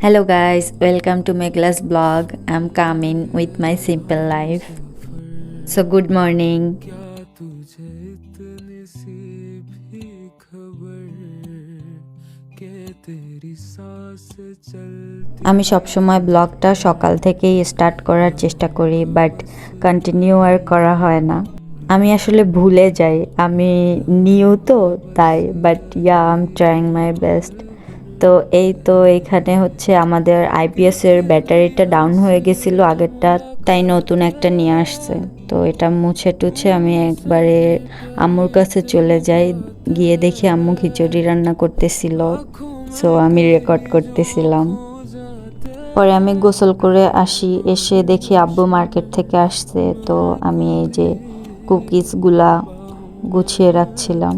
Hello guys, welcome to Megla's blog. I'm Kamin with my simple life. So good morning. আমি সবসময় ব্লগটা সকাল থেকেই স্টার্ট করার চেষ্টা করি, বাট কন্টিনিউ আর করা হয় না। আমি আসলে ভুলে যাই, আমি নিউ তো তাই, but I am trying my best. তো এই তো এখানে হচ্ছে আমাদের আইপিএসের ব্যাটারিটা ডাউন হয়ে গেছিলো আগেরটা, তাই নতুন একটা নিয়ে আসছে। তো এটা মুছে টুছে আমি একবারে আম্মুর কাছে চলে যাই, গিয়ে দেখি আম্মু খিচুড়ি রান্না করতেছিল। সো আমি রেকর্ড করতেছিলাম। পরে আমি গোসল করে আসি, এসে দেখি আব্বু মার্কেট থেকে আসছে। তো আমি এই যে কুকিজগুলা গুছিয়ে রাখছিলাম।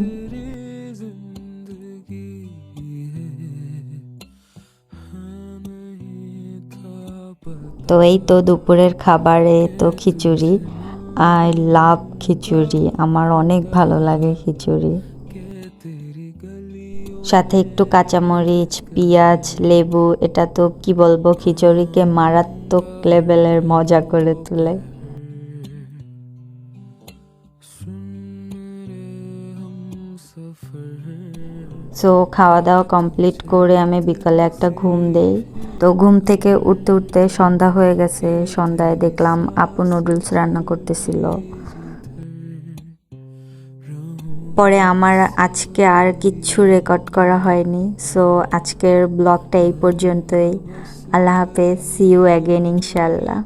তো এই তো দুপুরের খাবারে তো খিচুড়ি। আই লাভ খিচুড়ি, আমার অনেক ভালো লাগে খিচুড়ি। সাথে একটু কাঁচামরিচ, পেঁয়াজ, লেবু, এটা তো কি বলবো, খিচুড়িকে মারাত্মক লেভেলের মজা করে তোলে। সো খাওয়া দাওয়া কমপ্লিট করে আমি বিকালে একটা ঘুম দেই। তো ঘুম থেকে উঠতে উঠতে সন্ধ্যা হয়ে গেছে। সন্ধ্যায় দেখলাম আপু নুডলস রান্না করতেছিল। পরে আমার আজকে আর কিচ্ছু রেকর্ড করা হয়নি। সো আজকের ব্লগটা এই পর্যন্তই। আল্লাহ হাফেজ, সি ইউ অ্যাগেন ইনশাল্লাহ।